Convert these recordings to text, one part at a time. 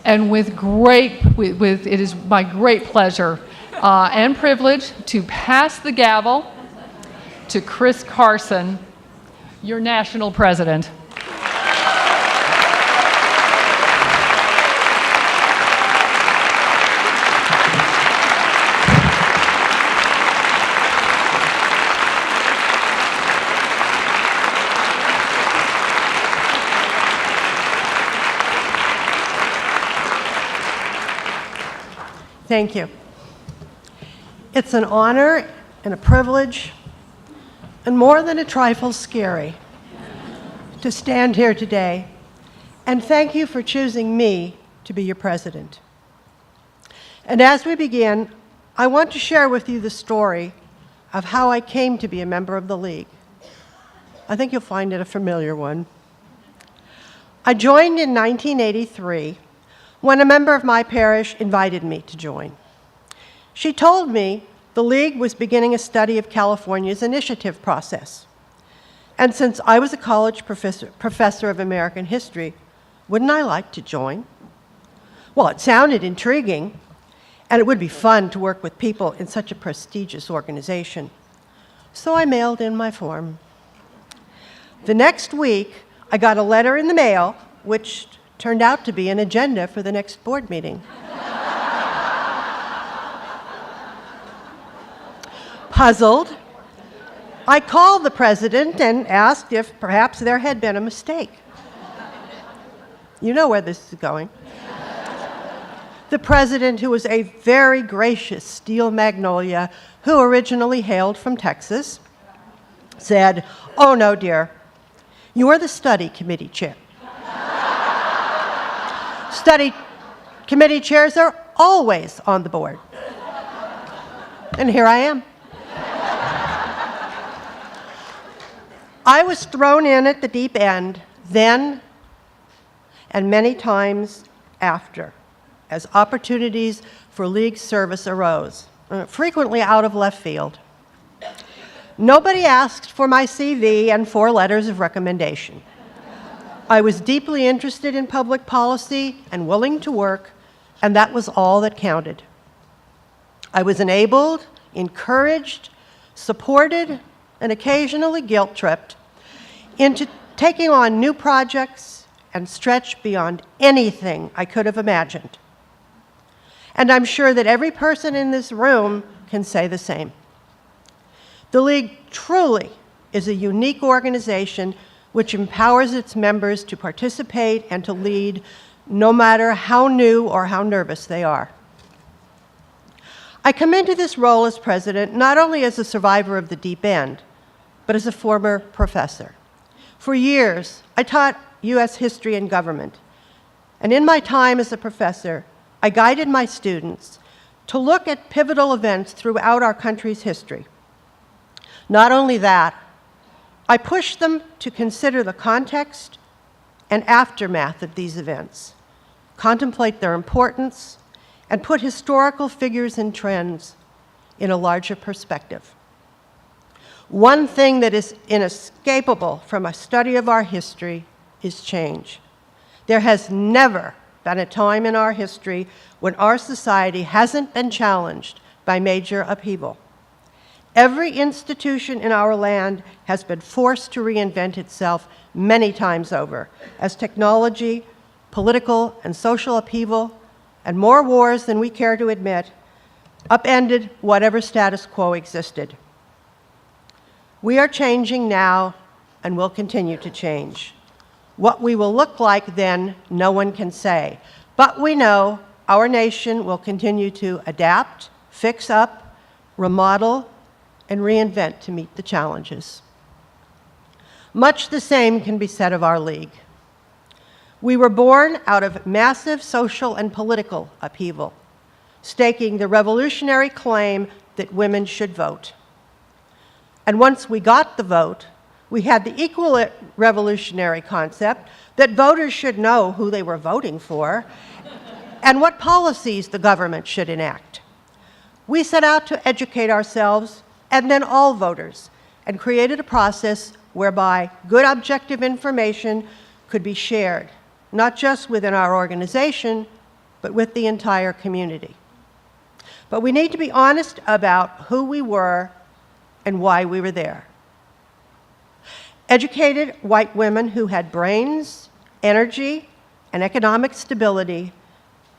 And it is my great pleasure and privilege to pass the gavel to Chris Carson, your national president. Thank you. It's an honor and a privilege, and more than a trifle scary, to stand here today, and thank you for choosing me to be your president. And as we begin, I want to share with you the story of how I came to be a member of the League. I think you'll find it a familiar one. I joined in 1983 when a member of my parish invited me to join. She told me the League was beginning a study of California's initiative process. And since I was a college professor of American history, wouldn't I like to join? Well, it sounded intriguing, and it would be fun to work with people in such a prestigious organization. So I mailed in my form. The next week, I got a letter in the mail, which turned out to be an agenda for the next board meeting. Puzzled, I called the president and asked if perhaps there had been a mistake. You know where this is going. The president, who was a very gracious steel magnolia who originally hailed from Texas, said, "Oh no, dear, you are the study committee chair. Study committee chairs are always on the board." And here I am. I was thrown in at the deep end then and many times after, as opportunities for League service arose, frequently out of left field. Nobody asked for my CV and 4 letters of recommendation. I was deeply interested in public policy and willing to work, and that was all that counted. I was enabled, encouraged, supported, and occasionally guilt-tripped into taking on new projects and stretched beyond anything I could have imagined. And I'm sure that every person in this room can say the same. The League truly is a unique organization which empowers its members to participate and to lead, no matter how new or how nervous they are. I come into this role as president not only as a survivor of the deep end, but as a former professor. For years, I taught U.S. history and government, and in my time as a professor, I guided my students to look at pivotal events throughout our country's history. Not only that, I pushed them to consider the context and aftermath of these events, contemplate their importance, and put historical figures and trends in a larger perspective. One thing that is inescapable from a study of our history is change. There has never been a time in our history when our society hasn't been challenged by major upheaval. Every institution in our land has been forced to reinvent itself many times over, as technology, political and social upheaval, and more wars than we care to admit, upended whatever status quo existed. We are changing now and will continue to change. What we will look like then, no one can say, but we know our nation will continue to adapt, fix up, remodel, and reinvent to meet the challenges. Much the same can be said of our League. We were born out of massive social and political upheaval, staking the revolutionary claim that women should vote. And once we got the vote, we had the equally revolutionary concept that voters should know who they were voting for and what policies the government should enact. We set out to educate ourselves and then all voters, and created a process whereby good objective information could be shared, not just within our organization, but with the entire community. But we need to be honest about who we were and why we were there. Educated white women who had brains, energy, and economic stability,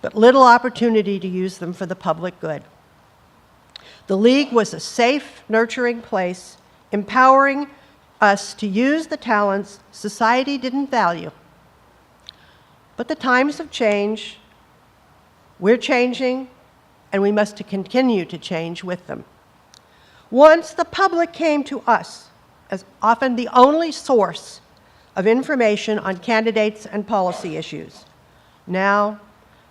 but little opportunity to use them for the public good. The League was a safe, nurturing place, empowering us to use the talents society didn't value. But the times have changed, we're changing, and we must continue to change with them. Once the public came to us as often the only source of information on candidates and policy issues. Now,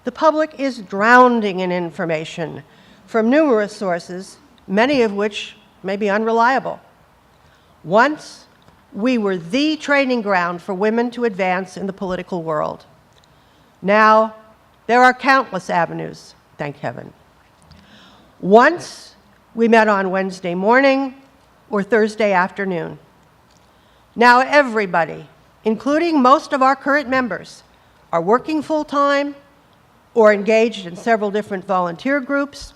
the public is drowning in information from numerous sources, many of which may be unreliable. Once, we were the training ground for women to advance in the political world. Now, there are countless avenues, thank heaven. Once, we met on Wednesday morning or Thursday afternoon. Now everybody, including most of our current members, are working full-time or engaged in several different volunteer groups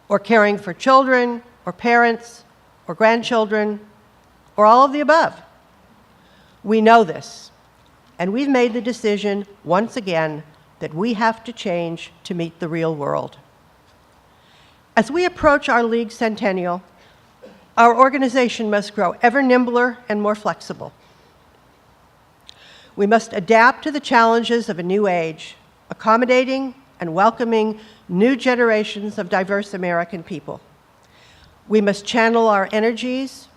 or caring for children or parents or grandchildren or all of the above. We know this, and we've made the decision once again that we have to change to meet the real world. As we approach our League centennial, our organization must grow ever nimbler and more flexible. We must adapt to the challenges of a new age, accommodating and welcoming new generations of diverse American people. We must channel our energies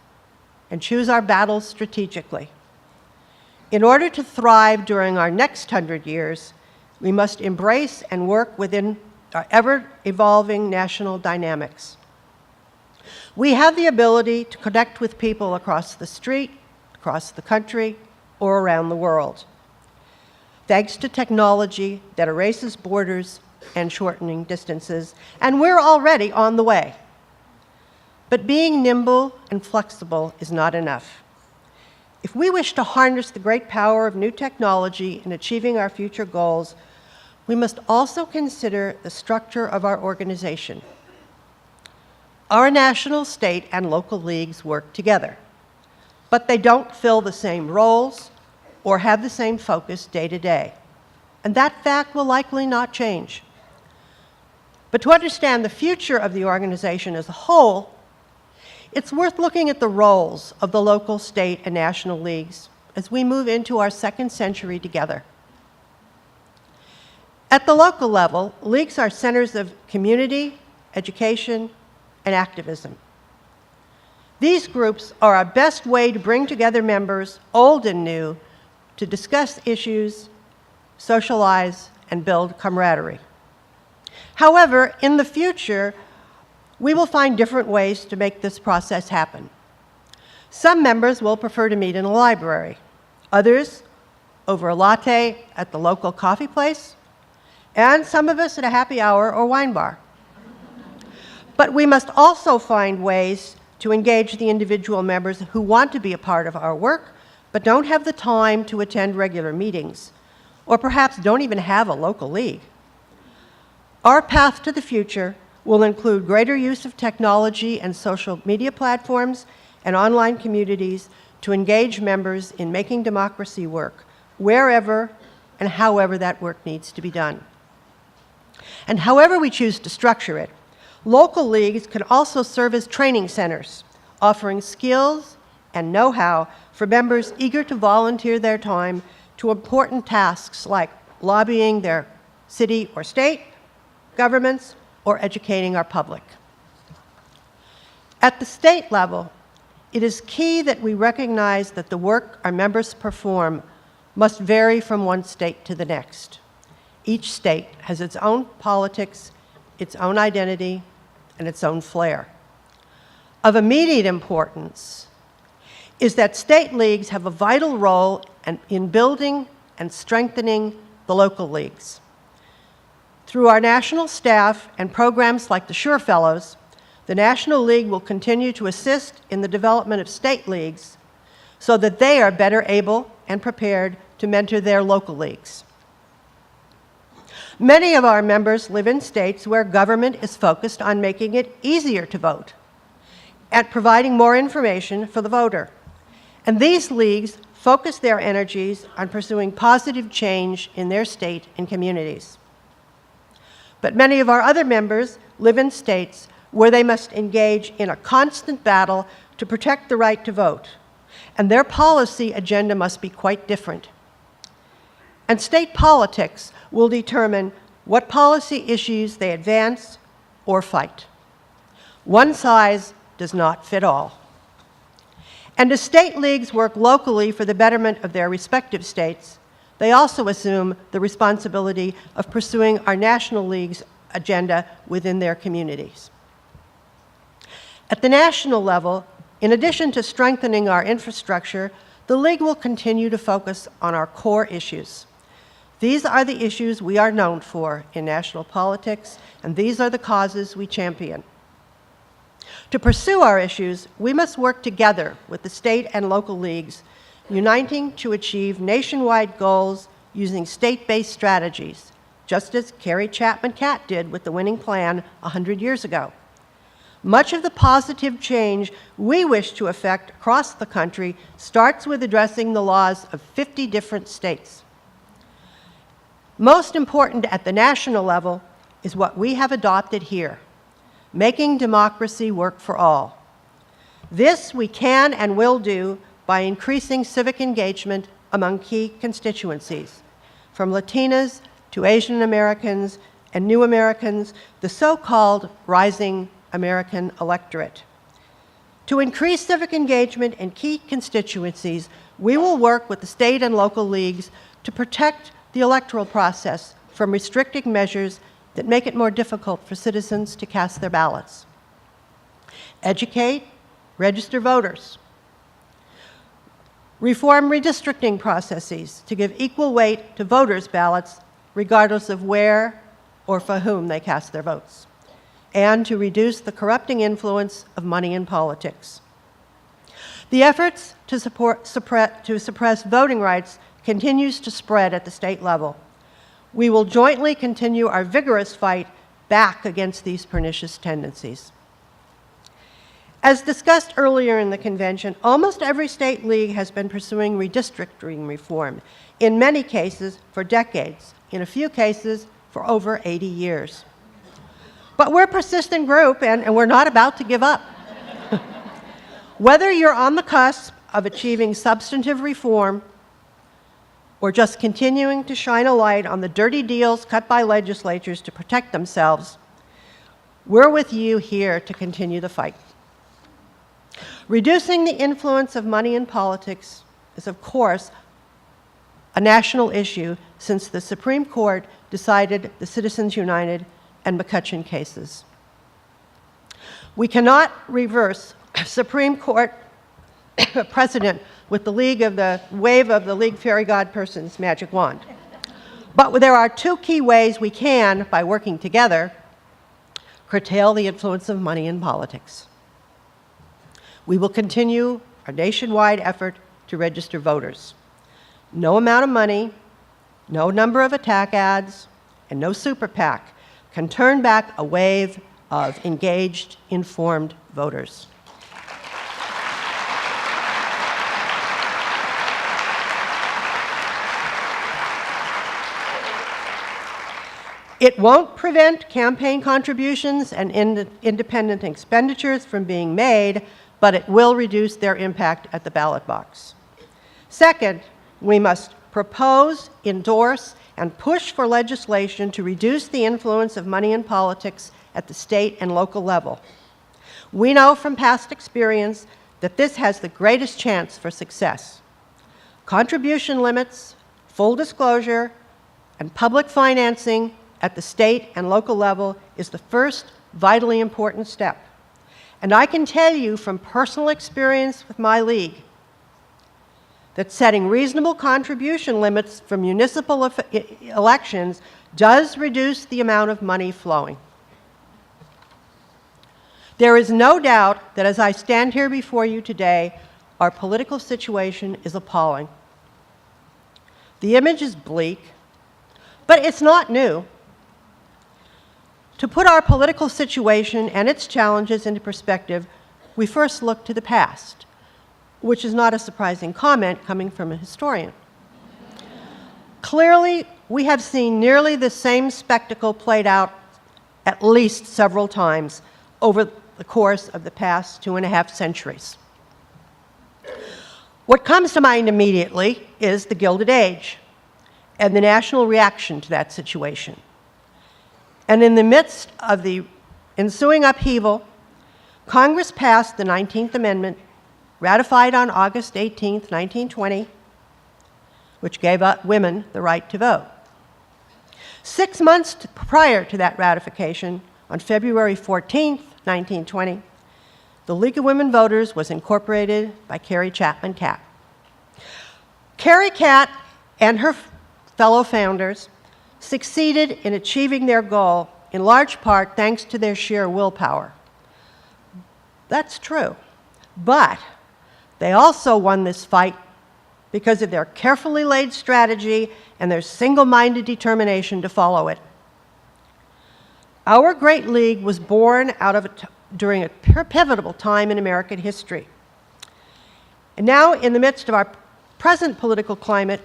and choose our battles strategically. In order to thrive during our next 100 years, we must embrace and work within our ever-evolving national dynamics. We have the ability to connect with people across the street, across the country, or around the world, thanks to technology that erases borders and shortening distances, and we're already on the way. But being nimble and flexible is not enough. If we wish to harness the great power of new technology in achieving our future goals, we must also consider the structure of our organization. Our national, state, and local leagues work together, but they don't fill the same roles or have the same focus day to day. And that fact will likely not change. But to understand the future of the organization as a whole, it's worth looking at the roles of the local, state, and national leagues as we move into our second century together. At the local level, leagues are centers of community, education, and activism. These groups are our best way to bring together members, old and new, to discuss issues, socialize, and build camaraderie. However, in the future, we will find different ways to make this process happen. Some members will prefer to meet in a library, others over a latte at the local coffee place, and some of us at a happy hour or wine bar. But we must also find ways to engage the individual members who want to be a part of our work, but don't have the time to attend regular meetings, or perhaps don't even have a local league. Our path to the future will include greater use of technology and social media platforms and online communities to engage members in making democracy work, wherever and however that work needs to be done. And however we choose to structure it, local leagues can also serve as training centers, offering skills and know-how for members eager to volunteer their time to important tasks like lobbying their city or state governments or educating our public. At the state level, it is key that we recognize that the work our members perform must vary from one state to the next. Each state has its own politics, its own identity, and its own flair. Of immediate importance is that state leagues have a vital role in building and strengthening the local leagues. Through our national staff and programs like the Sure Fellows, the National League will continue to assist in the development of state leagues so that they are better able and prepared to mentor their local leagues. Many of our members live in states where government is focused on making it easier to vote and providing more information for the voter. And these leagues focus their energies on pursuing positive change in their state and communities. But many of our other members live in states where they must engage in a constant battle to protect the right to vote, and their policy agenda must be quite different. And state politics will determine what policy issues they advance or fight. One size does not fit all. And as state leagues work locally for the betterment of their respective states, they also assume the responsibility of pursuing our national league's agenda within their communities. At the national level, in addition to strengthening our infrastructure, the league will continue to focus on our core issues. These are the issues we are known for in national politics, and these are the causes we champion. To pursue our issues, we must work together with the state and local leagues, uniting to achieve nationwide goals using state-based strategies, just as Carrie Chapman Catt did with the winning plan 100 years ago. Much of the positive change we wish to effect across the country starts with addressing the laws of 50 different states. Most important at the national level is what we have adopted here, making democracy work for all. This we can and will do by increasing civic engagement among key constituencies, from Latinas to Asian Americans and New Americans, the so-called rising American electorate. To increase civic engagement in key constituencies, we will work with the state and local leagues to protect the electoral process from restricting measures that make it more difficult for citizens to cast their ballots. Educate, register voters. Reform redistricting processes to give equal weight to voters' ballots regardless of where or for whom they cast their votes, and to reduce the corrupting influence of money in politics. The efforts to suppress voting rights continues to spread at the state level. We will jointly continue our vigorous fight back against these pernicious tendencies. As discussed earlier in the convention, almost every state league has been pursuing redistricting reform, in many cases for decades, in a few cases for over 80 years. But we're a persistent group, and we're not about to give up. Whether you're on the cusp of achieving substantive reform or just continuing to shine a light on the dirty deals cut by legislatures to protect themselves, we're with you here to continue the fight. Reducing the influence of money in politics is, of course, a national issue since the Supreme Court decided the Citizens United and McCutcheon cases. We cannot reverse Supreme Court precedent with the wave of the League Fairy Godperson's magic wand. But there are two key ways we can, by working together, curtail the influence of money in politics. We will continue our nationwide effort to register voters. No amount of money, no number of attack ads, and no super PAC can turn back a wave of engaged, informed voters. It won't prevent campaign contributions and independent expenditures from being made, but it will reduce their impact at the ballot box. Second, we must propose, endorse, and push for legislation to reduce the influence of money in politics at the state and local level. We know from past experience that this has the greatest chance for success. Contribution limits, full disclosure, and public financing at the state and local level is the first vitally important step. And I can tell you from personal experience with my league that setting reasonable contribution limits for municipal elections does reduce the amount of money flowing. There is no doubt that as I stand here before you today, our political situation is appalling. The image is bleak, but it's not new. To put our political situation and its challenges into perspective, we first look to the past, which is not a surprising comment coming from a historian. Clearly, we have seen nearly the same spectacle played out at least several times over the course of the past 2.5 centuries. What comes to mind immediately is the Gilded Age and the national reaction to that situation. And in the midst of the ensuing upheaval, Congress passed the 19th Amendment, ratified on August 18, 1920, which gave women the right to vote. 6 months prior to that ratification, on February 14, 1920, the League of Women Voters was incorporated by Carrie Chapman Catt. Carrie Catt and her fellow founders succeeded in achieving their goal, in large part thanks to their sheer willpower. That's true. But they also won this fight because of their carefully laid strategy and their single-minded determination to follow it. Our great league was born during a pivotal time in American history. And now, in the midst of our present political climate,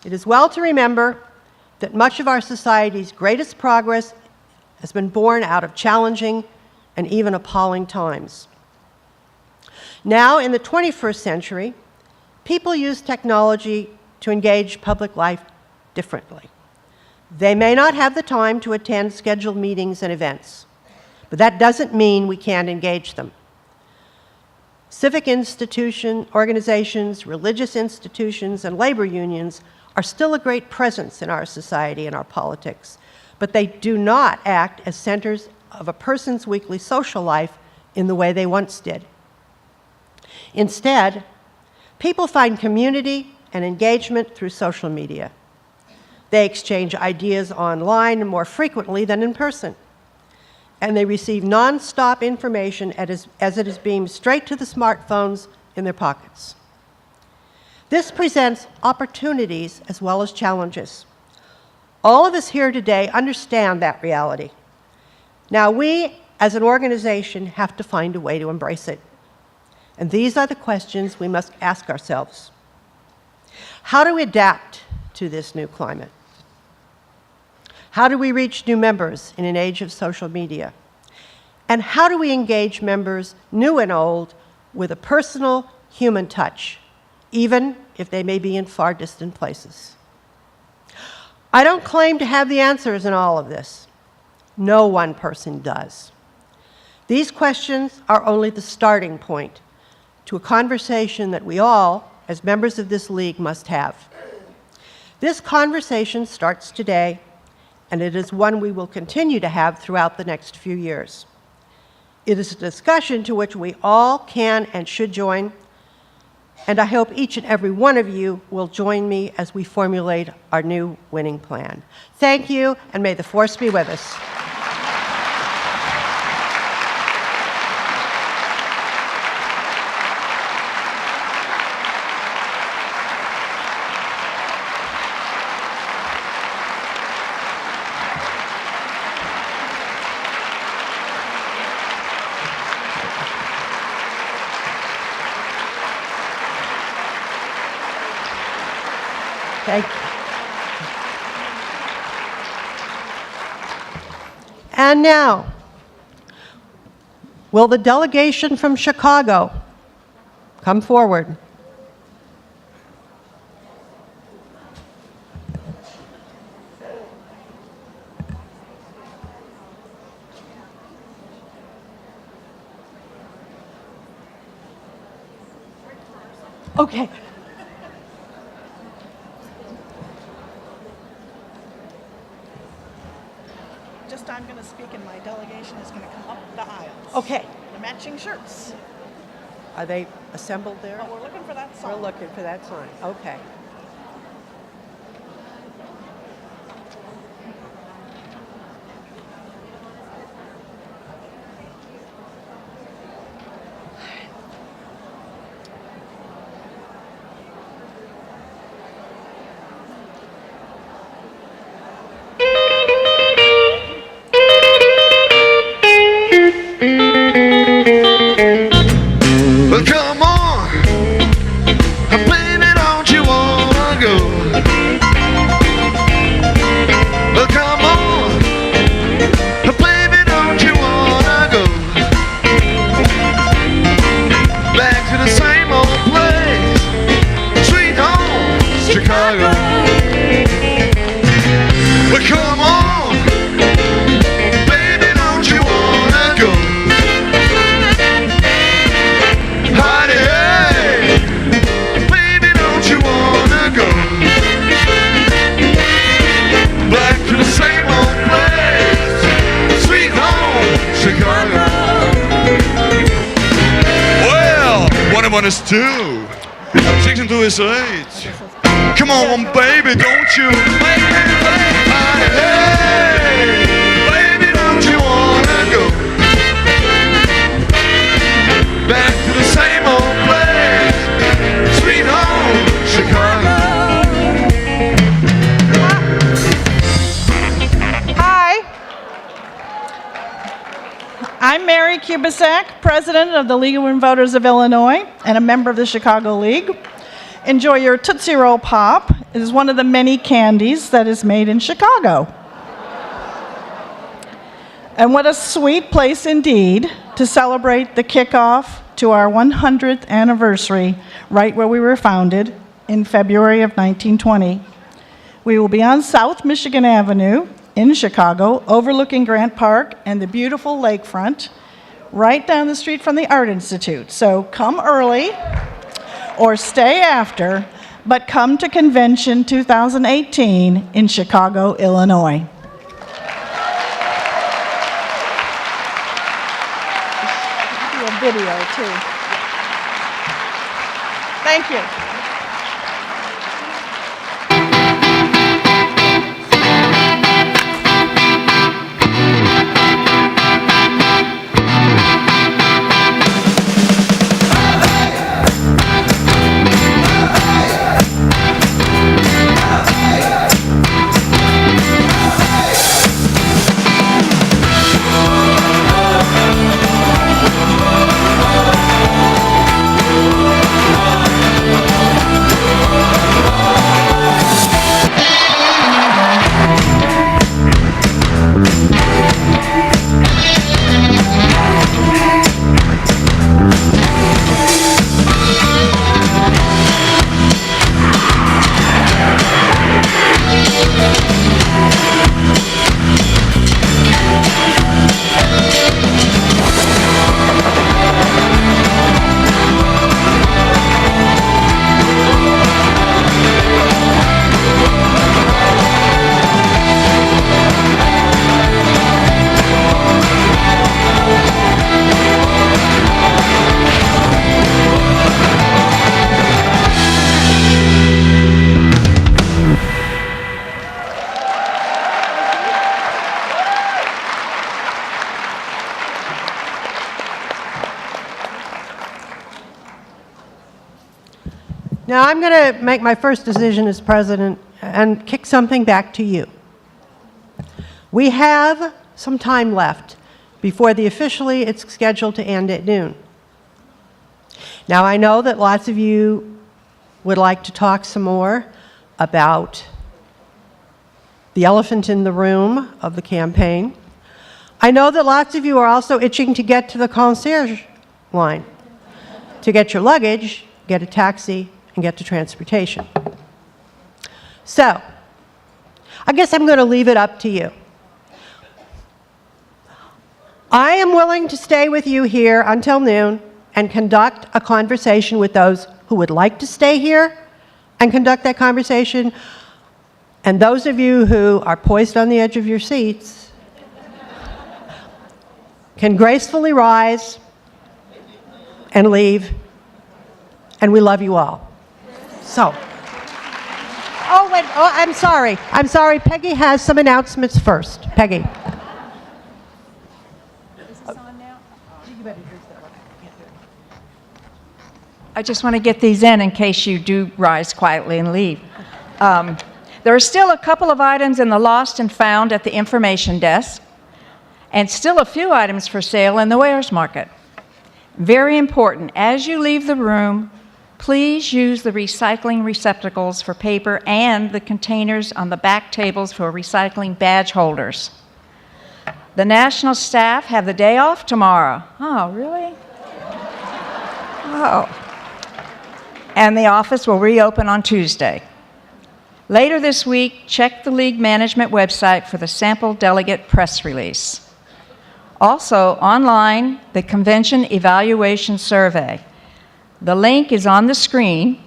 it is well to remember that much of our society's greatest progress has been born out of challenging and even appalling times. Now, in the 21st century, people use technology to engage public life differently. They may not have the time to attend scheduled meetings and events, but that doesn't mean we can't engage them. Civic organizations, religious institutions, and labor unions are still a great presence in our society and our politics, but they do not act as centers of a person's weekly social life in the way they once did. Instead, people find community and engagement through social media. They exchange ideas online more frequently than in person, and they receive nonstop information as it is beamed straight to the smartphones in their pockets. This presents opportunities as well as challenges. All of us here today understand that reality. Now, we, as an organization, have to find a way to embrace it. And these are the questions we must ask ourselves. How do we adapt to this new climate? How do we reach new members in an age of social media? And how do we engage members, new and old, with a personal human touch, even if they may be in far distant places? I don't claim to have the answers in all of this. No one person does. These questions are only the starting point to a conversation that we all, as members of this league, must have. This conversation starts today, and it is one we will continue to have throughout the next few years. It is a discussion to which we all can and should join, and I hope each and every one of you will join me as we formulate our new winning plan. Thank you, and may the force be with us. Thank you. And now, will the delegation from Chicago come forward? Okay. I'm going to speak and my delegation is going to come up the aisles. Okay. They're matching shirts. Are they assembled there? But we're looking for that sign. We're looking for that sign. Okay. one is 2. 6 and 2 is 8. Come on, baby, don't you make me late. Hey, baby, don't you wanna go back to the same old place, sweet home, Chicago. Hi. I'm Mary Kubicek, President of the League of Women Voters of Illinois and a member of the Chicago League. Enjoy your Tootsie Roll Pop. It is one of the many candies that is made in Chicago. And what a sweet place indeed to celebrate the kickoff to our 100th anniversary, right where we were founded in February of 1920. We will be on South Michigan Avenue in Chicago, overlooking Grant Park and the beautiful lakefront, right down the street from the Art Institute. So come early or stay after, but come to Convention 2018 in Chicago, Illinois. Do a video too. Thank you. Now I'm going to make my first decision as president and kick something back to you. We have some time left before officially it's scheduled to end at noon. Now I know that lots of you would like to talk some more about the elephant in the room of the campaign. I know that lots of you are also itching to get to the concierge line, to get your luggage, get a taxi, and get to transportation. So, I guess I'm going to leave it up to you. I am willing to stay with you here until noon and conduct a conversation with those who would like to stay here and conduct that conversation. And those of you who are poised on the edge of your seats can gracefully rise and leave, and we love you all. So, I'm sorry, Peggy has some announcements first. Peggy. Is this on now? I just want to get these in case you do rise quietly and leave. There are still a couple of items in the lost and found at the information desk, and still a few items for sale in the wares market. Very important, as you leave the room, please use the recycling receptacles for paper and the containers on the back tables for recycling badge holders. The national staff have the day off tomorrow. Oh, really? Oh. And the office will reopen on Tuesday. Later this week, check the League Management website for the sample delegate press release. Also, online, the Convention Evaluation Survey. The link is on the screen.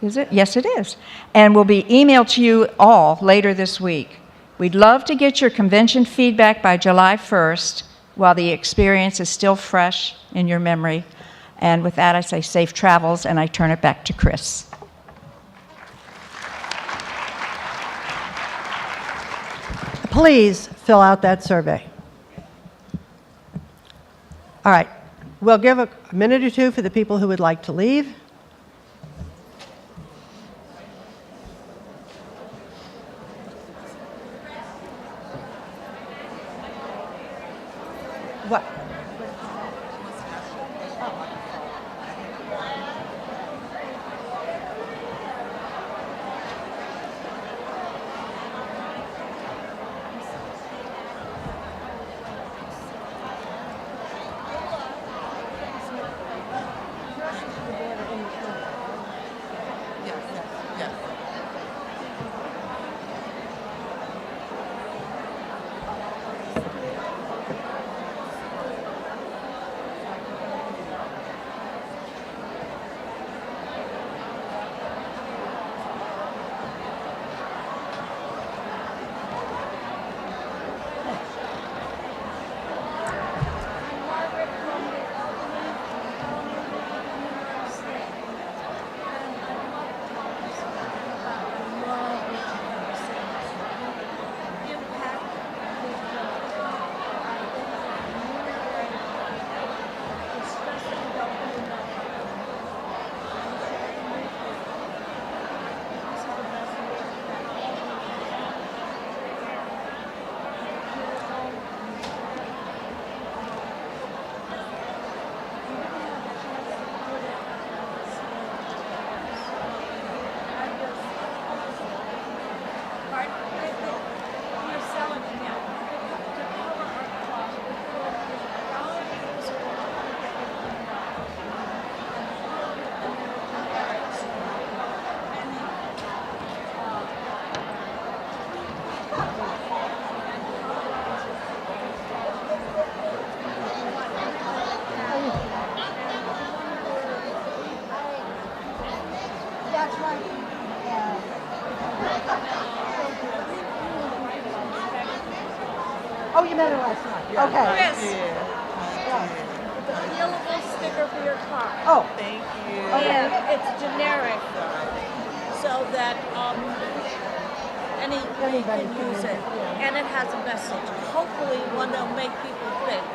Is it? Yes, it is. And will be emailed to you all later this week. We'd love to get your convention feedback by July 1st while the experience is still fresh in your memory. And with that, I say safe travels, and I turn it back to Chris. Please fill out that survey. All right, we'll give a minute or two for the people who would like to leave. What? Oh, you met her last night. Okay. Yes. It's a peelable sticker for your car. Oh, Thank you. And it's generic, so that anybody can use it. And it has a message. Hopefully one that'll make people think,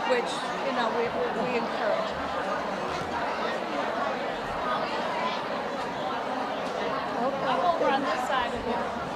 which, we encourage. I'm over on this side of here.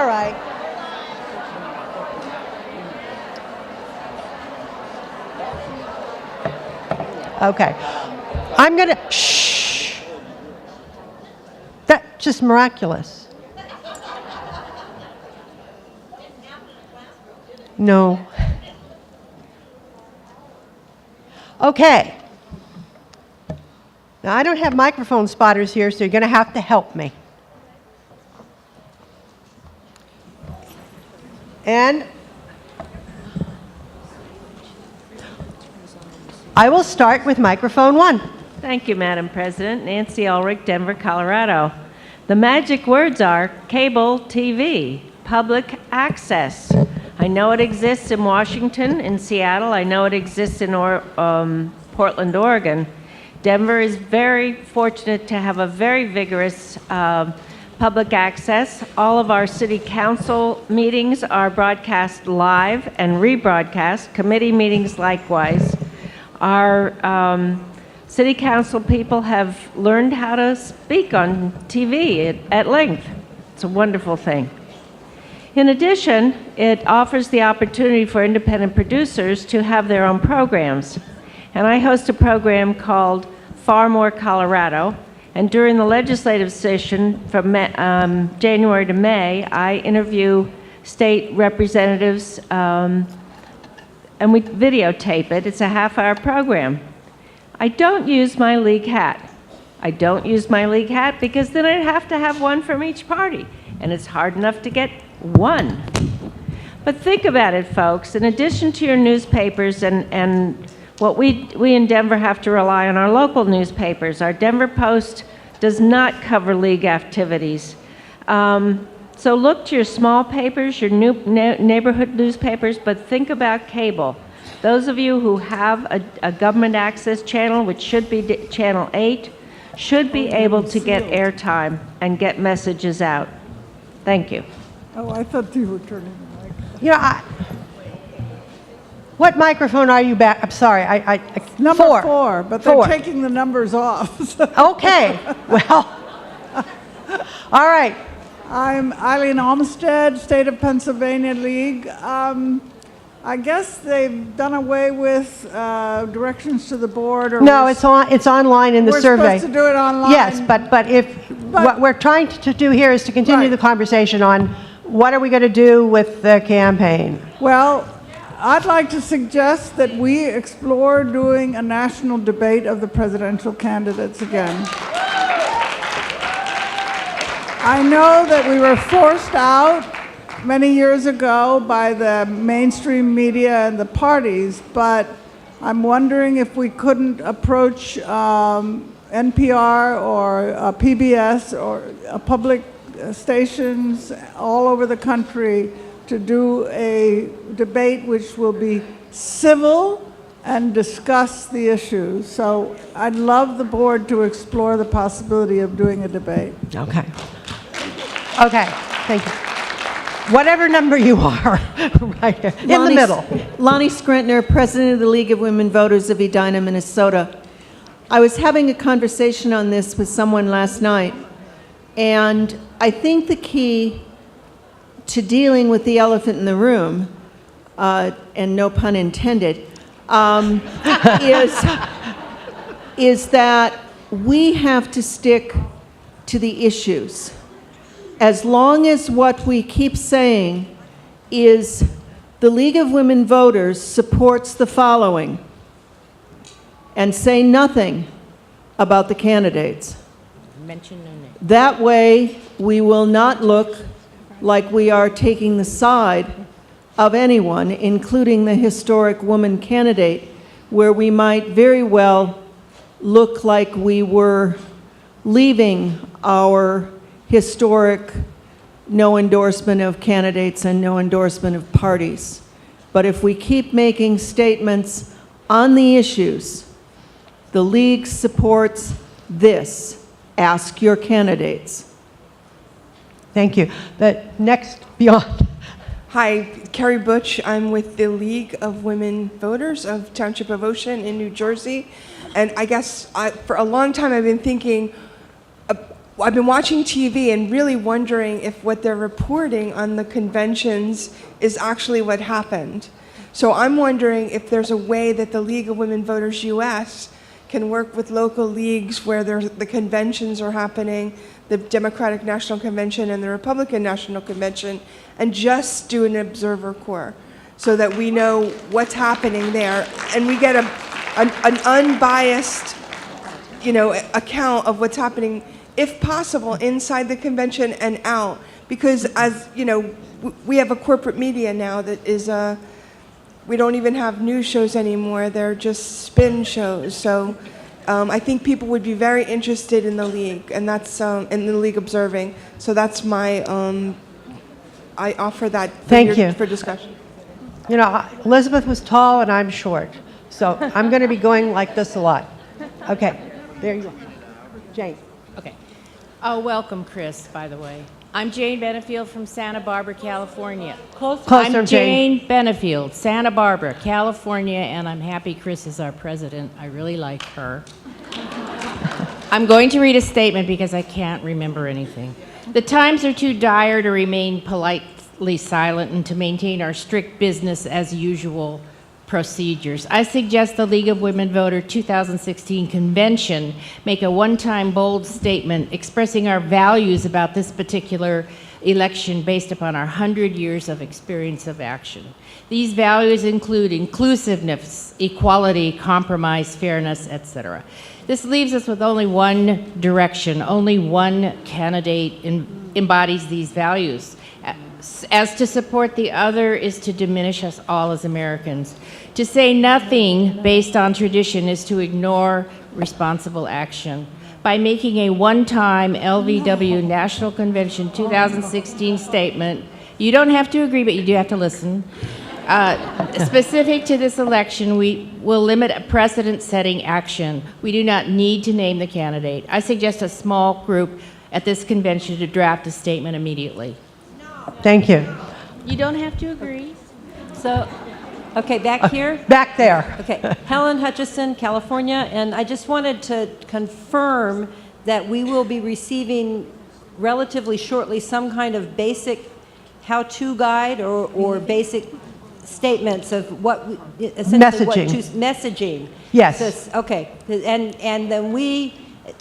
all right. Okay. I'm going to, shh. That's just miraculous. No. Okay. Now, I don't have microphone spotters here, so you're going to have to help me. And I will start with microphone 1. Thank you, Madam President. Nancy Ulrich, Denver, Colorado. The magic words are cable TV, public access, I know it exists in Washington, in Seattle. I know it exists in Portland, Oregon. Denver is very fortunate to have a very vigorous public access. All of our city council meetings are broadcast live and rebroadcast, committee meetings likewise. Our city council people have learned how to speak on TV at length. It's a wonderful thing. In addition, it offers the opportunity for independent producers to have their own programs. And I host a program called Far More Colorado. And during the legislative session from January to May, I interview state representatives and we videotape it. It's a half-hour program. I don't use my league hat. I don't use my league hat because then I'd have to have one from each party. And it's hard enough to get one. But think about it, folks. In addition to your newspapers and what we in Denver have to rely on our local newspapers. Our Denver Post does not cover league activities. So look to your small papers, your neighborhood newspapers, but think about cable. Those of you who have a government access channel, which should be Channel 8, should be able to get airtime and get messages out. Thank you. Oh, I thought you were turning the mic. You know, what microphone are you back? I'm sorry. Number four, but they're Four. taking the numbers off. so. Okay. Well, all right. I'm Eileen Olmsted, State of Pennsylvania League. I guess they've done away with directions to the board. Or No, it's online in the survey. We're supposed to do it online. Yes, but what we're trying to do here is to continue the conversation on what are we going to do with the campaign. Well, I'd like to suggest that we explore doing a national debate of the presidential candidates again. I know that we were forced out many years ago by the mainstream media and the parties, but I'm wondering if we couldn't approach NPR or PBS or public stations all over the country to do a debate which will be civil and discuss the issues. So I'd love the board to explore the possibility of doing a debate. Okay. Okay, thank you. Whatever number you are, right here, in the middle. Loni Scranton, President of the League of Women Voters of Edina, Minnesota. I was having a conversation on this with someone last night, and I think the key to dealing with the elephant in the room, and no pun intended, is that we have to stick to the issues. As long as what we keep saying is the League of Women Voters supports the following, and say nothing about the candidates. Mention no name. That way, we will not look like we are taking the side of anyone, including the historic woman candidate, where we might very well look like we were leaving our historic no endorsement of candidates and no endorsement of parties. But if we keep making statements on the issues, the League supports this. Ask your candidates. Thank you. The next, beyond. Hi, Kerry Budd. I'm with the League of Women Voters of Township of Ocean in New Jersey. And I guess for a long time I've been thinking, I've been watching TV and really wondering if what they're reporting on the conventions is actually what happened. So I'm wondering if there's a way that the League of Women Voters US can work with local leagues where the conventions are happening, the Democratic National Convention and the Republican National Convention, and just do an observer corps so that we know what's happening there and we get an unbiased, account of what's happening, if possible, inside the convention and out. Because as you know, we have a corporate media now that is we don't even have news shows anymore. They're just spin shows. So I think people would be very interested in the league, and that's in the league observing. So that's my I offer that for discussion. You know, Elizabeth was tall and I'm short, so I'm going to be going like this a lot. Okay, there you are. Jane. Okay. Oh, welcome, Chris, by the way. I'm Jane Benefield from Santa Barbara, California. Closer, I'm Jane. Jane Benefield, Santa Barbara, California, and I'm happy Chris is our president. I really like her. I'm going to read a statement because I can't remember anything. The times are too dire to remain politely silent and to maintain our strict business as usual procedures. I suggest the League of Women Voter 2016 convention make a one-time bold statement expressing our values about this particular election based upon our 100 years of experience of action. These values include inclusiveness, equality, compromise, fairness, etc. This leaves us with only one direction. Only one candidate embodies these values. As to support the other is to diminish us all as Americans. To say nothing based on tradition is to ignore responsible action. By making a one-time LVW National Convention 2016 statement, you don't have to agree, but you do have to listen. Specific to this election, we will limit a precedent-setting action. We do not need to name the candidate. I suggest a small group at this convention to draft a statement immediately. Thank you. You don't have to agree. So, okay, back here? Back there. Okay, Helen Hutchison, California, and I just wanted to confirm that we will be receiving relatively shortly some kind of basic how-to guide or basic statements of what, essentially messaging. Yes. Okay, and then we,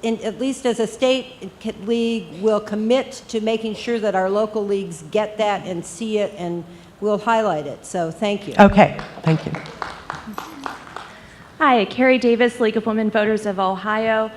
at least as a state league, will commit to making sure that our local leagues get that and see it, and we'll highlight it. So thank you. Okay, thank you. Hi, Carrie Davis, League of Women Voters of Ohio.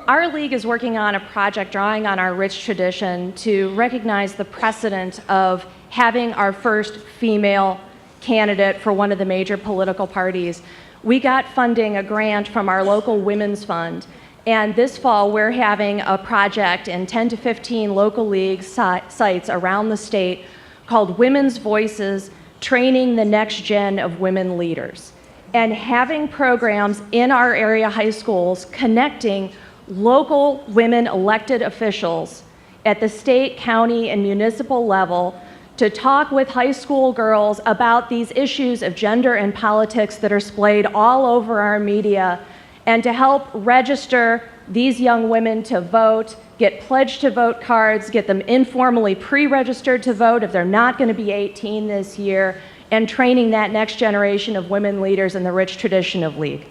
Our league is working on a project drawing on our rich tradition to recognize the precedent of having our first female candidate for one of the major political parties. We got funding, a grant from our local women's fund, and this fall we're having a project in 10 to 15 local league sites around the state called Women's Voices, Training the Next Gen of Women Leaders, and having programs in our area high schools connecting local women elected officials at the state, county, and municipal level to talk with high school girls about these issues of gender and politics that are splayed all over our media, and to help register these young women to vote, get pledged to vote cards, get them informally pre-registered to vote if they're not going to be 18 this year, and training that next generation of women leaders in the rich tradition of League.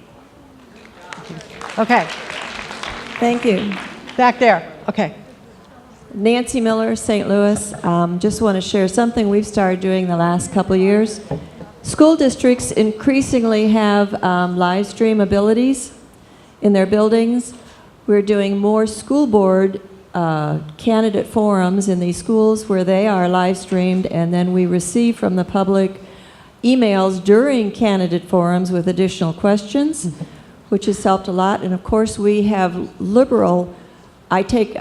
Okay. Thank you. Back there. Okay. Nancy Miller, St. Louis. Just want to share something we've started doing the last couple of years. School districts increasingly have live stream abilities in their buildings. We're doing more school board candidate forums in these schools where they are live streamed, and then we receive from the public emails during candidate forums with additional questions, which has helped a lot. And of course, we have liberal, I take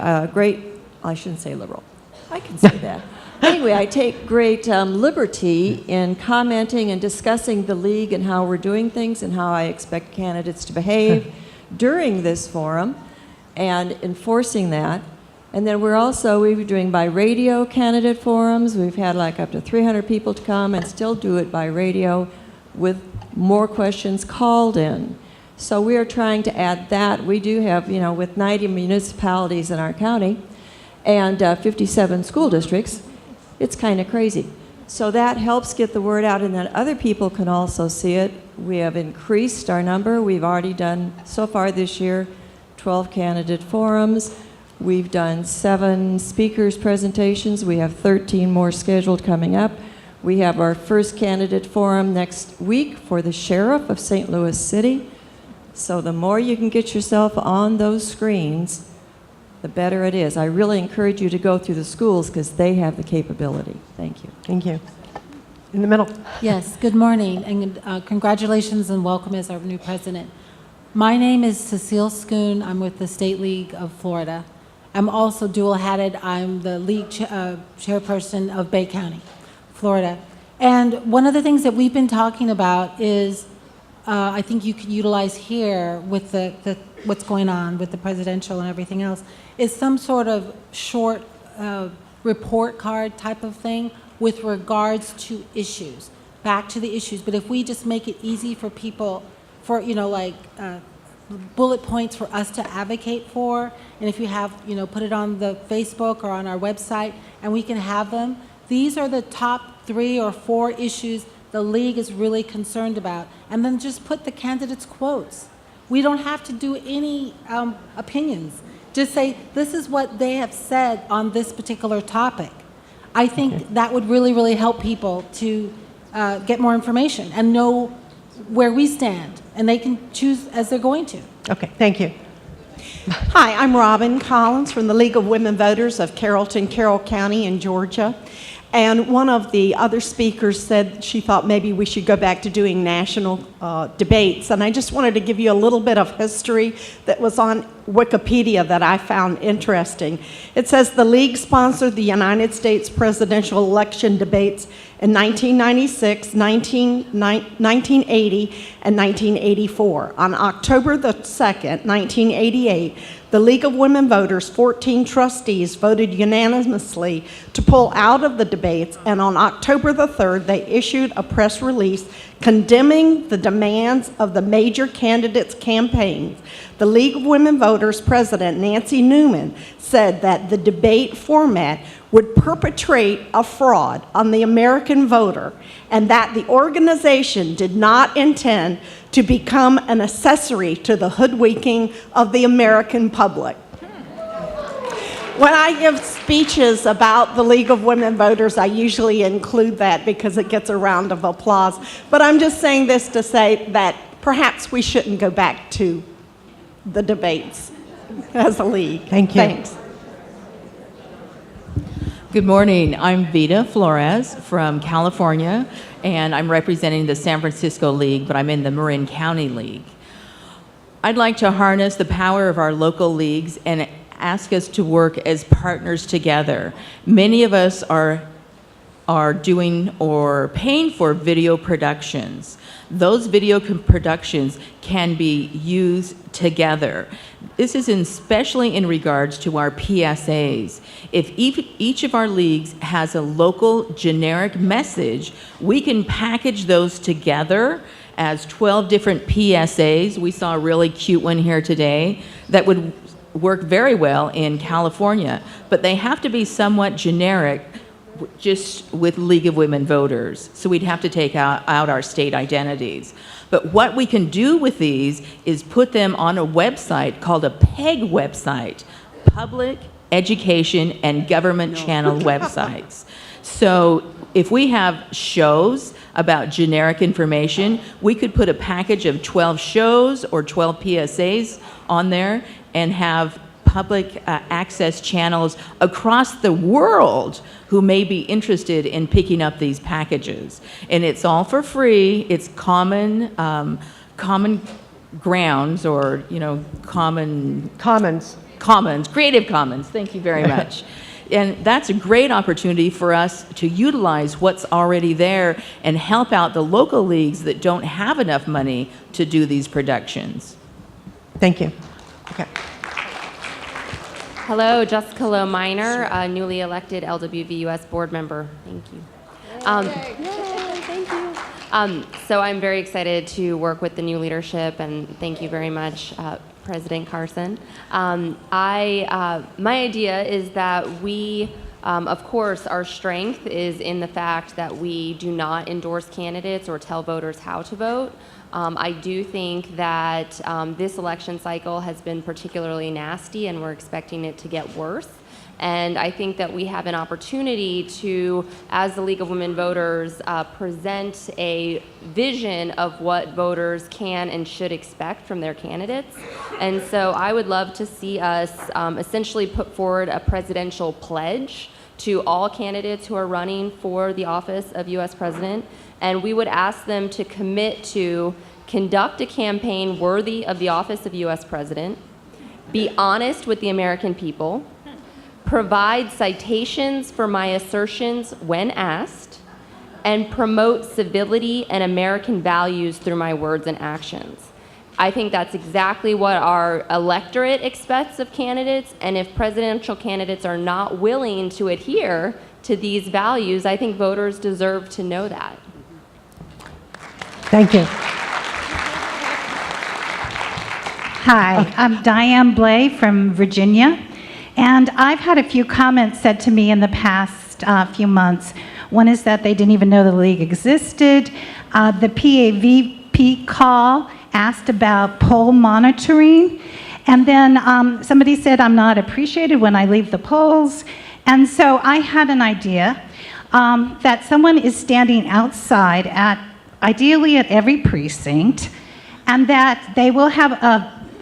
I shouldn't say liberal, I can say that. Anyway, I take great liberty in commenting and discussing the league and how we're doing things and how I expect candidates to behave during this forum and enforcing that. And then we're doing by radio candidate forums. We've had like up to 300 people to come and still do it by radio with more questions called in. So we are trying to add that. We do have, with 90 municipalities in our county and 57 school districts, it's kind of crazy. So that helps get the word out, and then other people can also see it. We have increased our number. We've already done, so far this year, 12 candidate forums. We've done 7 speakers presentations. We have 13 more scheduled coming up. We have our first candidate forum next week for the sheriff of St. Louis City. So the more you can get yourself on those screens, the better it is. I really encourage you to go through the schools because they have the capability. Thank you. Thank you. In the middle. Yes, good morning, and congratulations and welcome as our new president. My name is Cecile Scoon. I'm with the State League of Florida. I'm also dual-hatted. I'm the league chairperson of Bay County, Florida. And one of the things that we've been talking about is, I think you could utilize here with the what's going on with the presidential and everything else, is some sort of short report card type of thing with regards to issues, back to the issues. But if we just make it easy for people, for, you know, like bullet points for us to advocate for, and if you have, you know, put it on the Facebook or on our website, and we can have them. These are the top 3 or 4 issues the league is really concerned about, and then just put the candidates' quotes. We don't have to do any opinions. Just say, this is what they have said on this particular topic. I think that would really, really help people to get more information and know where we stand, and they can choose as they're going to. Okay, thank you. Hi, I'm Robin Collins from the League of Women Voters of Carrollton, Carroll County in Georgia. And one of the other speakers said she thought maybe we should go back to doing national debates. And I just wanted to give you a little bit of history that was on Wikipedia that I found interesting. It says the league sponsored the United States presidential election debates in 1996, 1980, and 1984. On October the 2nd, 1988, the League of Women Voters, 14 trustees, voted unanimously to pull out of the debates, and on October the 3rd, they issued a press release condemning the demands of the major candidates' campaigns. The League of Women Voters president, Nancy Newman, said that the debate format would perpetrate a fraud on the American voter, and that the organization did not intend to become an accessory to the hoodwinking of the American public. When I give speeches about the League of Women Voters, I usually include that because it gets a round of applause. But I'm just saying this to say that perhaps we shouldn't go back to the debates as a league. Thank you. Thanks. Good morning. I'm Vita Flores from California, and I'm representing the San Francisco League, but I'm in the Marin County League. I'd like to harness the power of our local leagues and ask us to work as partners together. Many of us are doing or paying for video productions. Those video productions can be used together. This is especially in regards to our PSAs. If each of our leagues has a local generic message, we can package those together as 12 different PSAs. We saw a really cute one here today that would work very well in California, but they have to be somewhat generic just with League of Women Voters. So we'd have to take out our state identities. But what we can do with these is put them on a website called a PEG website, Public Education and Government Channel websites. So if we have shows about generic information, we could put a package of 12 shows or 12 PSAs on there and have public access channels across the world who may be interested in picking up these packages. And it's all for free. It's common grounds, or, you know, Commons, Creative Commons. Thank you very much. And that's a great opportunity for us to utilize what's already there and help out the local leagues that don't have enough money to do these productions. Thank you. Okay. Hello, Jessica Lowe Minor, a newly elected LWVUS board member. Thank you. Thank you. So I'm very excited to work with the new leadership, and thank you very much, President Carson. My idea is that we, of course, our strength is in the fact that we do not endorse candidates or tell voters how to vote. I do think that this election cycle has been particularly nasty, and we're expecting it to get worse. And I think that we have an opportunity to, as the League of Women Voters, present a vision of what voters can and should expect from their candidates. And so I would love to see us essentially put forward a presidential pledge to all candidates who are running for the office of U.S. President, and we would ask them to commit to conduct a campaign worthy of the office of U.S. President, be honest with the American people, provide citations for my assertions when asked, and promote civility and American values through my words and actions. I think that's exactly what our electorate expects of candidates, and if presidential candidates are not willing to adhere to these values, I think voters deserve to know that. Thank you. Hi, I'm Diane Bleh from Virginia, and I've had a few comments said to me in the past few months. One is that they didn't even know the league existed. The PAVP call asked about poll monitoring, and then somebody said I'm not appreciated when I leave the polls. And so I had an idea that someone is standing outside ideally at every precinct, and that they will have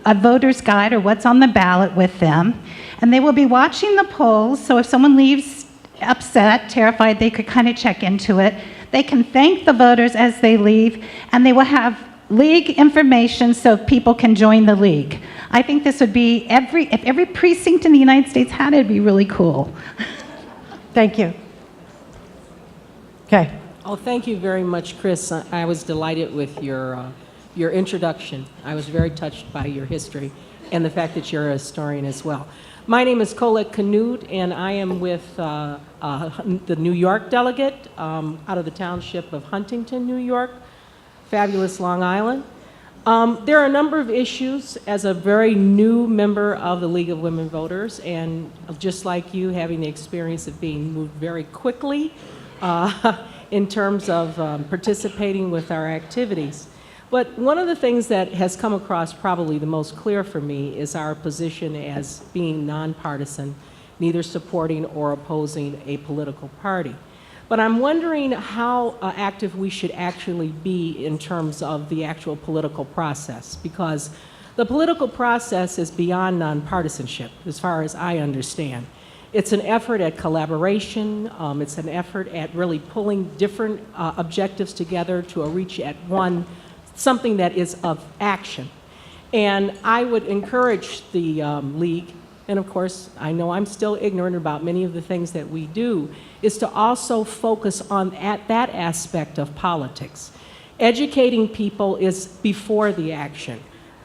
a voter's guide or what's on the ballot with them, and they will be watching the polls. So if someone leaves upset, terrified, they could kind of check into it. They can thank the voters as they leave, and they will have league information so people can join the league. I think this would be, if every precinct in the United States had it, it'd be really cool. Thank you. Okay. Oh, thank you very much, Chris. I was delighted with your introduction. I was very touched by your history and the fact that you're a historian as well. My name is Colette Knut, and I am with the New York delegate out of the township of Huntington, New York, fabulous Long Island. There are a number of issues as a very new member of the League of Women Voters, and just like you, having the experience of being moved very quickly in terms of participating with our activities. But one of the things that has come across probably the most clear for me is our position as being nonpartisan, neither supporting or opposing a political party. But I'm wondering how active we should actually be in terms of the actual political process, because the political process is beyond nonpartisanship, as far as I understand. It's an effort at collaboration. It's an effort at really pulling different objectives together to reach at something that is of action. And I would encourage the League, and of course, I know I'm still ignorant about many of the things that we do, is to also focus on that aspect of politics. Educating people is before the action.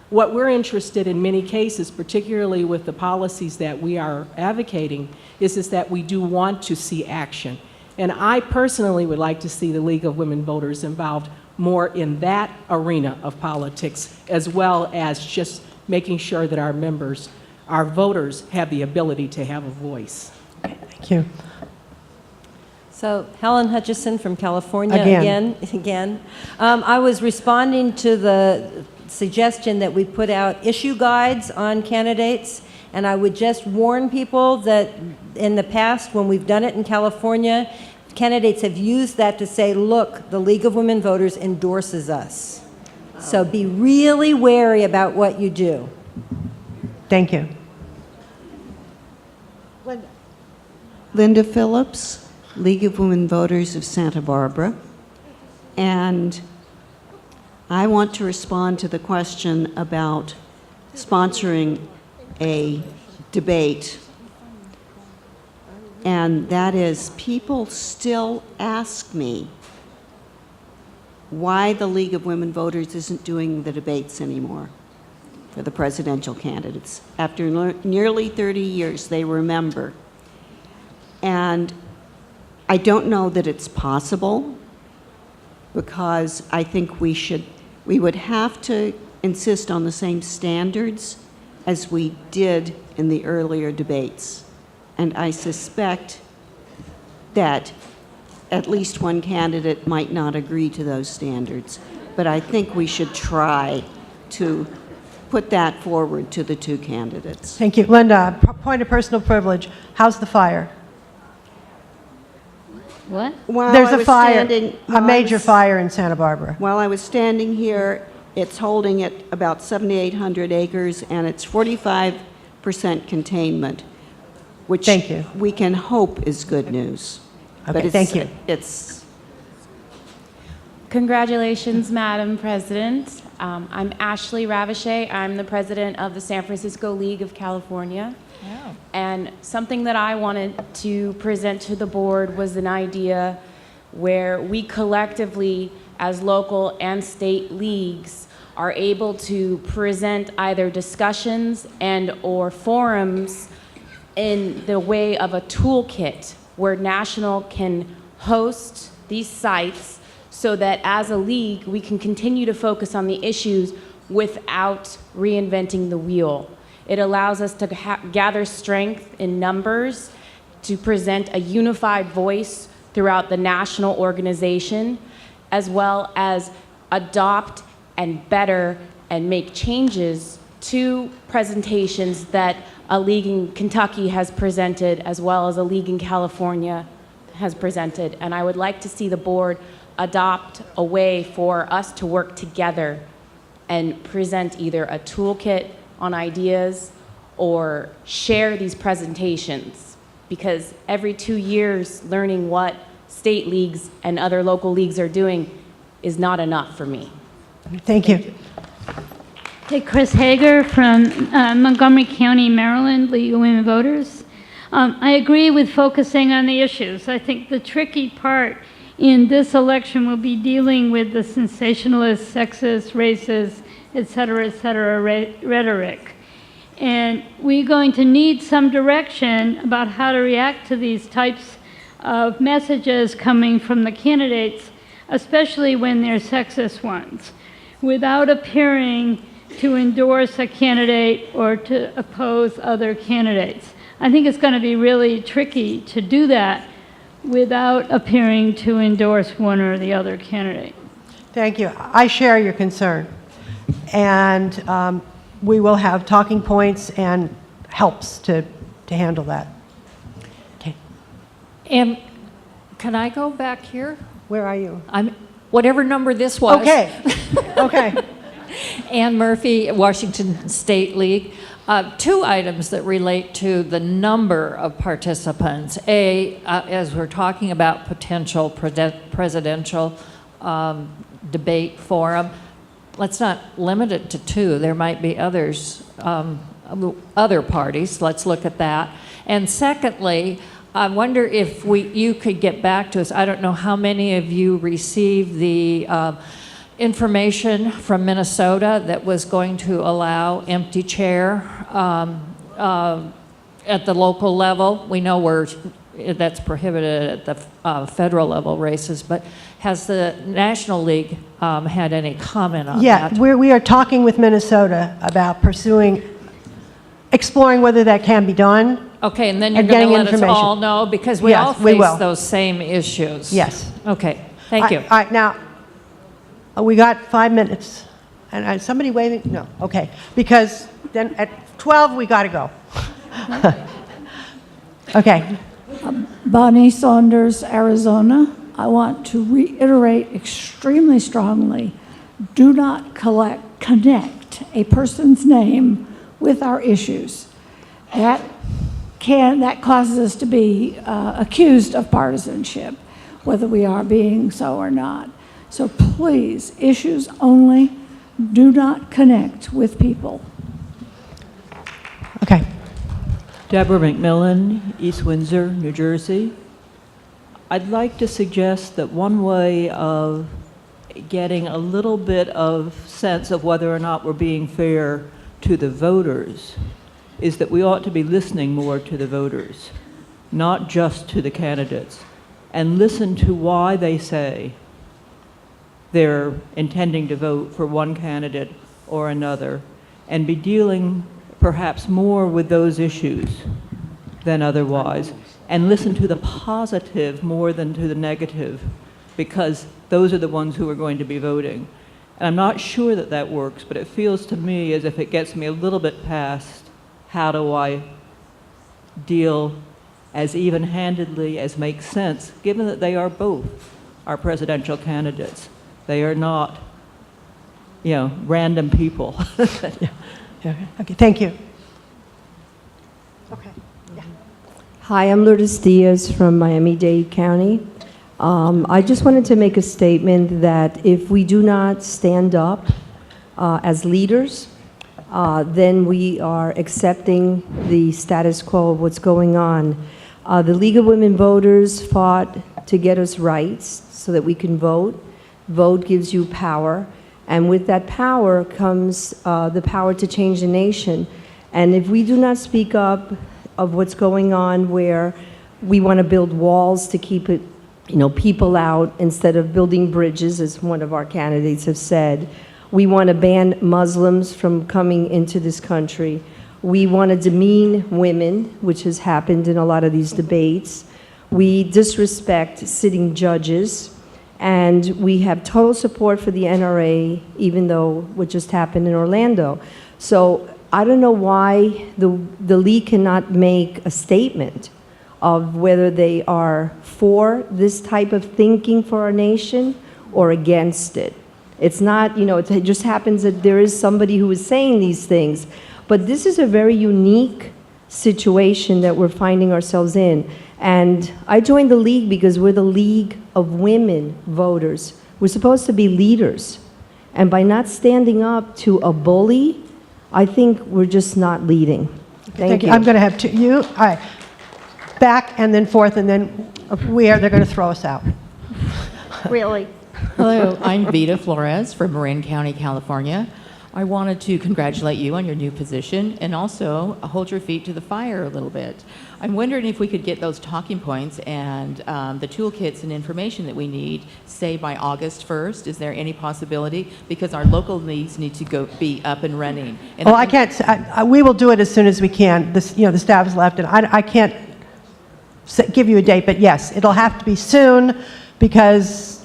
What we're interested in many cases, particularly with the policies that we are advocating, is that we do want to see action. And I personally would like to see the League of Women Voters involved more in that arena of politics, as well as just making sure that our members, our voters, have the ability to have a voice. Thank you. So Helen Hutchison from California again. I was responding to the suggestion that we put out issue guides on candidates, and I would just warn people that in the past, when we've done it in California, candidates have used that to say, look, the League of Women Voters endorses us. So be really wary about what you do. Thank you. Linda Phillips, League of Women Voters of Santa Barbara. And I want to respond to the question about sponsoring a debate. And that is, people still ask me why the League of Women Voters isn't doing the debates anymore for the presidential candidates. After nearly 30 years, they remember. And I don't know that it's possible, because I think we would have to insist on the same standards as we did in the earlier debates. And I suspect that at least one candidate might not agree to those standards. But I think we should try to put that forward to the two candidates. Thank you. Linda, point of personal privilege. How's the fire? What? There's a fire, a major fire in Santa Barbara. While I was standing here, it's holding at about 7,800 acres, and it's 45% containment, which we can hope is good news. Okay, but thank you. Congratulations, Madam President. I'm Ashley Ravish. I'm the president of the San Francisco League of California. And something that I wanted to present to the board was an idea where we collectively, as local and state leagues, are able to present either discussions and or forums in the way of a toolkit where national can host these sites so that as a league we can continue to focus on the issues without reinventing the wheel. It allows us to gather strength in numbers to present a unified voice throughout the national organization, as well as adopt and better and make changes to presentations that a league in Kentucky has presented, as well as a league in California has presented. And I would like to see the board adopt a way for us to work together and present either a toolkit on ideas or share these presentations, because every 2 years learning what state leagues and other local leagues are doing is not enough for me. Thank you. Hey, Chris Hager from Montgomery County, Maryland, League of Women Voters. I agree with focusing on the issues. I think the tricky part in this election will be dealing with the sensationalist, sexist, racist, et cetera, rhetoric. And we're going to need some direction about how to react to these types of messages coming from the candidates, especially when they're sexist ones, without appearing to endorse a candidate or to oppose other candidates. I think it's going to be really tricky to do that without appearing to endorse one or the other candidate. Thank you. I share your concern. And we will have talking points and helps to handle that. Okay. And can I go back here? Where are you? I'm whatever number this was. Okay. Okay. Ann Murphy, Washington State League. 2 items that relate to the number of participants. As we're talking about potential presidential debate forum, let's not limit it to 2. There might be others, other parties. Let's look at that. And secondly, I wonder if you could get back to us. I don't know how many of you received the information from Minnesota that was going to allow empty chair at the local level. We know that's prohibited at the federal level races, but has the National League had any comment on that? Yeah, we are talking with Minnesota about exploring whether that can be done. Okay, and then you're going to let us all know, because we all face those same issues. Yes. Okay, thank you. All right, now, we got 5 minutes. And somebody waving? No, okay. Because then at 12, we got to go. Okay. Bonnie Saunders, Arizona. I want to reiterate extremely strongly, do not connect a person's name with our issues. That causes us to be accused of partisanship, whether we are being so or not. So please, issues only, do not connect with people. Okay. Deborah McMillan, East Windsor, New Jersey. I'd like to suggest that one way of getting a little bit of sense of whether or not we're being fair to the voters is that we ought to be listening more to the voters, not just to the candidates, and listen to why they say they're intending to vote for one candidate or another, and be dealing perhaps more with those issues than otherwise, and listen to the positive more than to the negative, because those are the ones who are going to be voting. And I'm not sure that that works, but it feels to me as if it gets me a little bit past how do I deal as even-handedly as makes sense, given that they are both our presidential candidates. They are not, random people. Yeah. Okay, thank you. Okay. Yeah. Hi, I'm Lourdes Diaz from Miami-Dade County. I just wanted to make a statement that if we do not stand up as leaders, then we are accepting the status quo of what's going on. The League of Women Voters fought to get us rights so that we can vote. Vote gives you power. And with that power comes the power to change the nation. And if we do not speak up of what's going on where we want to build walls to keep it, people out instead of building bridges, as one of our candidates have said. We want to ban Muslims from coming into this country. We want to demean women, which has happened in a lot of these debates. We disrespect sitting judges. And we have total support for the NRA, even though what just happened in Orlando. So I don't know why the league cannot make a statement of whether they are for this type of thinking for our nation or against it. It's not, it just happens that there is somebody who is saying these things. But this is a very unique situation that we're finding ourselves in. And I joined the league because we're the League of Women Voters. We're supposed to be leaders. And by not standing up to a bully, I think we're just not leading. Thank you. I'm going to have you. All right. Back and then forth, and then they're going to throw us out. Really? Hello, I'm Vita Flores from Marin County, California. I wanted to congratulate you on your new position and also hold your feet to the fire a little bit. I'm wondering if we could get those talking points and the toolkits and information that we need, say by August 1st. Is there any possibility? Because our local leagues need to be up and running. And I can't. We will do it as soon as we can. The staff's left, and I can't give you a date, but yes, it'll have to be soon because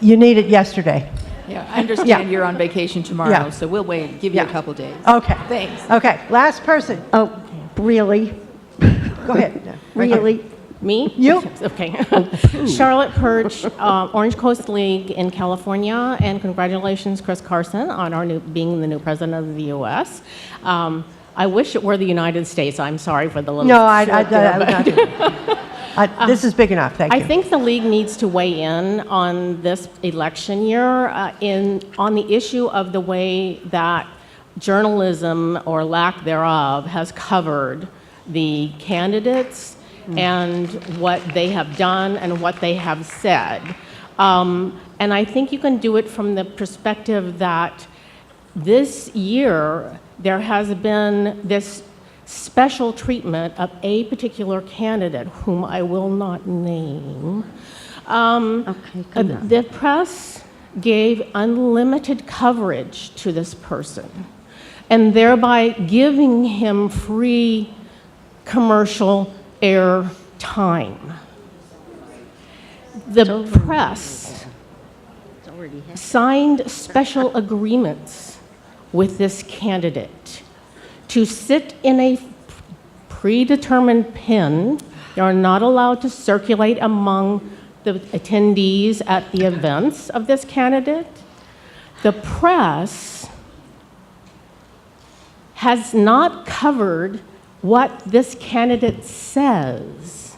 you need it yesterday. Yeah, I understand you're on vacation tomorrow, so we'll wait, give you a couple days. Okay. Thanks. Okay, last person. Oh, really? Go ahead. No, Really? Me? You? Okay. Charlotte Perch, Orange Coast League in California, and congratulations, Chris Carson, on being the new president of the U.S. I wish it were the United States. I'm sorry for the little. This is big enough. Thank you. I think the league needs to weigh in on this election year on the issue of the way that journalism or lack thereof has covered the candidates and what they have done and what they have said. And I think you can do it from the perspective that this year there has been this special treatment of a particular candidate whom I will not name. The press gave unlimited coverage to this person and thereby giving him free commercial air time. The press signed special agreements with this candidate to sit in a predetermined pen. They are not allowed to circulate among the attendees at the events of this candidate. The press has not covered what this candidate says.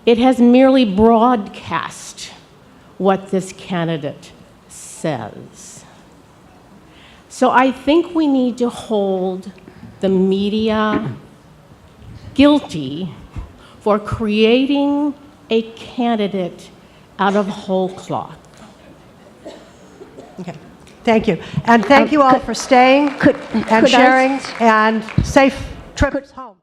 It has merely broadcast what this candidate says. So I think we need to hold the media guilty for creating a candidate out of whole cloth. Okay. Thank you. And thank you all for staying and sharing and safe trips home.